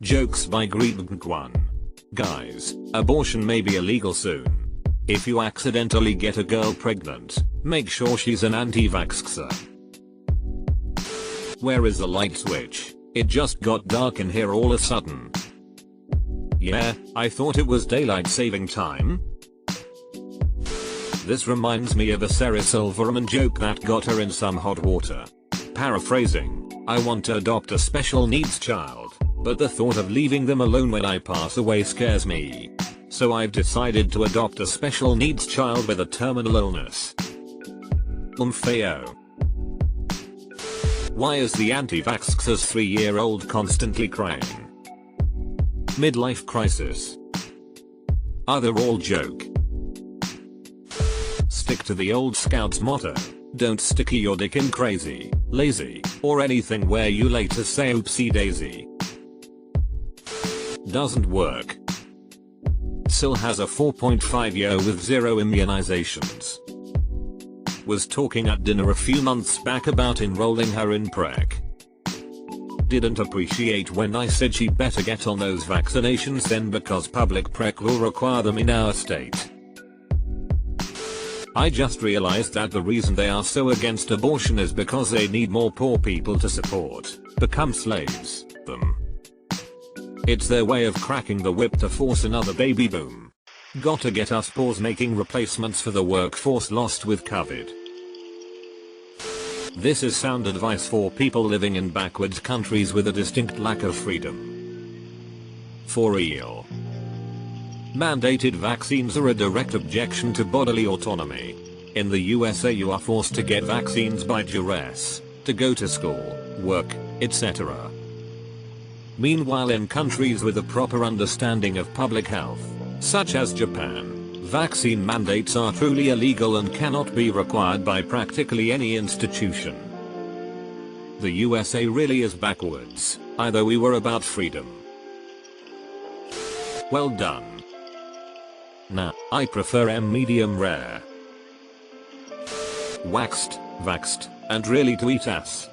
Jokes by Greedgwan. Guys, abortion may be illegal soon. If you accidentally get a girl pregnant, make sure she's an anti-vaxxer. Where is the light switch? It just got dark in here all of a sudden. Yeah, I thought it was daylight saving time. This reminds me of a Sarah Silverman joke that got her in some hot water. Paraphrasing, I want to adopt a special needs child, but the thought of leaving them alone when I pass away scares me. So I've decided to adopt a special needs child with a terminal illness. Fayo. Why is the anti-vaxxer's 3-year-old constantly crying? Midlife crisis. Are they all joke? Stick to the old Scouts motto. Don't sticky your dick in crazy, lazy, or anything where you later say oopsie daisy. Doesn't work. Sil has a 4.5-year with 0 immunizations. Was talking at dinner a few months back about enrolling her in PrEP. Didn't appreciate when I said she better get on those vaccinations then because public PrEP will require them in our state. I just realized that the reason they are so against abortion is because they need more poor people to support, become slaves, them. It's their way of cracking the whip to force another baby boom. Gotta get us poors making replacements for the workforce lost with COVID. This is sound advice for people living in backwards countries with a distinct lack of freedom. For real. Mandated vaccines are a direct objection to bodily autonomy. In the USA you are forced to get vaccines by duress, to go to school, work, etc. Meanwhile in countries with a proper understanding of public health, such as Japan, vaccine mandates are truly illegal and cannot be required by practically any institution. The USA really is backwards, either we were about freedom. Well done. Nah, I prefer M medium rare. Waxed, vaxed, and really to eat ass.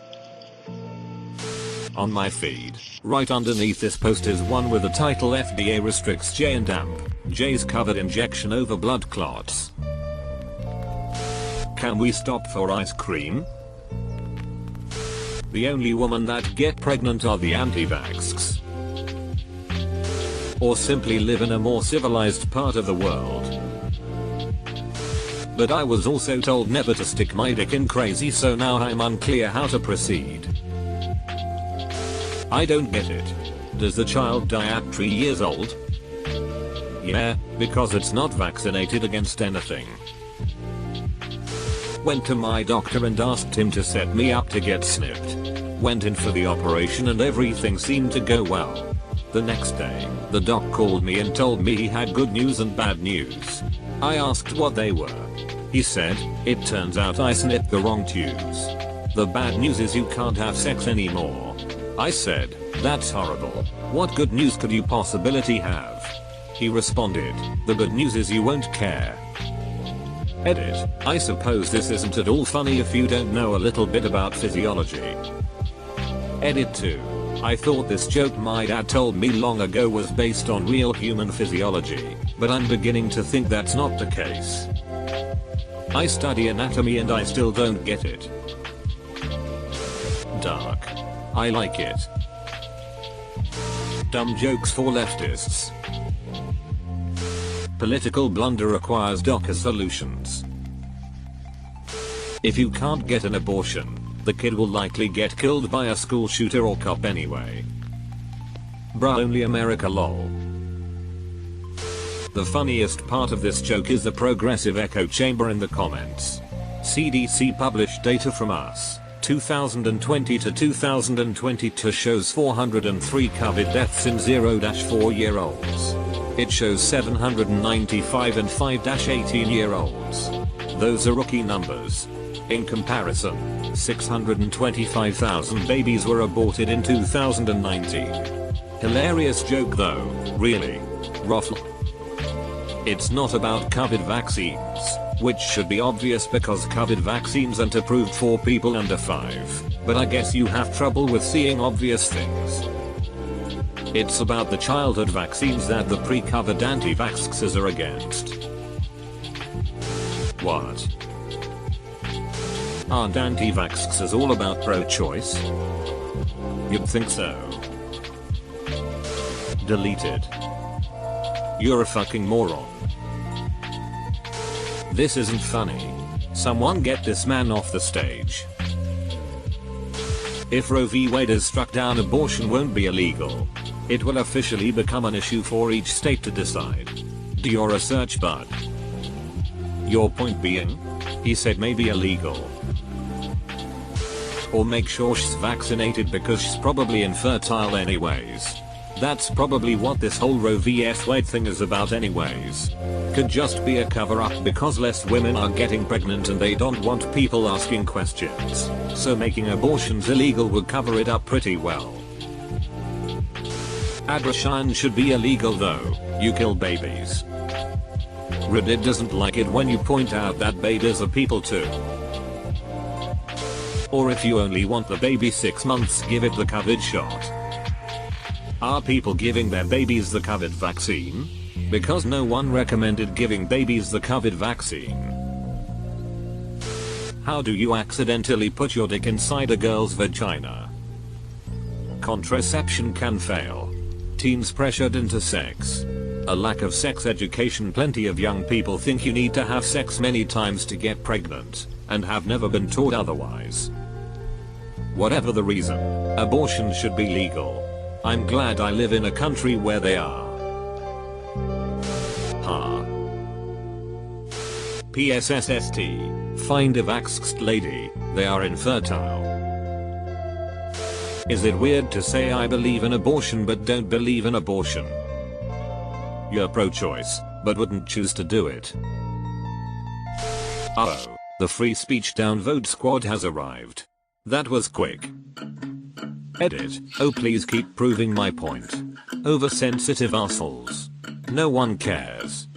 On my feed, right underneath this post is one with the title FDA restricts J and AMP, J's covered injection over blood clots. Can we stop for ice cream? The only women that get pregnant are the anti-vaxxers. Or simply live in a more civilized part of the world. But I was also told never to stick my dick in crazy, so now I'm unclear how to proceed. I don't get it. Does the child die at 3 years old? Yeah, because it's not vaccinated against anything. Went to my doctor and asked him to set me up to get snipped. Went in for the operation and everything seemed to go well. The next day, the doc called me and told me he had good news and bad news. I asked what they were. He said, it turns out I snipped the wrong tubes. The bad news is you can't have sex anymore. I said, that's horrible. What good news could you possibly have? He responded, the good news is you won't care. Edit, I suppose this isn't at all funny if you don't know a little bit about physiology. Edit 2. I thought this joke my dad told me long ago was based on real human physiology, but I'm beginning to think that's not the case. I study anatomy and I still don't get it. Dark. I like it. Dumb jokes for leftists. Political blunder requires DACA solutions. If you can't get an abortion, the kid will likely get killed by a school shooter or cop anyway. Bruh, only America lol. The funniest part of this joke is the progressive echo chamber in the comments. CDC published data from us, 2020 to 2022 shows 403 COVID deaths in 0-4 year olds. It shows 795 in 5-18 year olds. Those are rookie numbers. In comparison, 625,000 babies were aborted in 2019. Hilarious joke though, really. Ruffle. It's not about COVID vaccines, which should be obvious because COVID vaccines aren't approved for people under 5, but I guess you have trouble with seeing obvious things. It's about the childhood vaccines that the pre-covered anti-vaxxers are against. What? Aren't anti-vaxxers all about pro-choice? You'd think so. Deleted. You're a fucking moron. This isn't funny. Someone get this man off the stage. If Roe v. Wade is struck down, abortion won't be illegal. It will officially become an issue for each state to decide. Do your research, bud. Your point being? He said maybe illegal. Or make sure she's vaccinated because she's probably infertile anyways. That's probably what this whole Roe v. Wade thing is about anyways. Could just be a cover up because less women are getting pregnant and they don't want people asking questions. So making abortions illegal would cover it up pretty well. Abortion should be illegal though, you kill babies. Reddit doesn't like it when you point out that babies are people too. Or if you only want the baby 6 months, give it the COVID shot. Are people giving their babies the COVID vaccine? Because no one recommended giving babies the COVID vaccine. How do you accidentally put your dick inside a girl's vagina? Contraception can fail. Teens pressured into sex. A lack of sex education. Plenty of young people think you need to have sex many times to get pregnant, and have never been taught otherwise. Whatever the reason, abortion should be legal. I'm glad I live in a country where they are. Ha. PSSST. Find a vaxxed lady, they are infertile. Is it weird to say I believe in abortion but don't believe in abortion? You're pro-choice, but wouldn't choose to do it. Oh, the free speech downvote squad has arrived. That was quick. Edit. Oh, please keep proving my point. Oversensitive assholes. No one cares.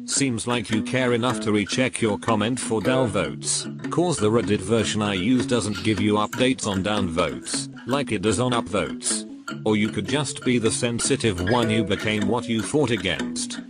Seems like you care enough to recheck your comment for downvotes, cause the Reddit version I use doesn't give you updates on downvotes, like it does on upvotes. Or you could just be the sensitive one who became what you fought against.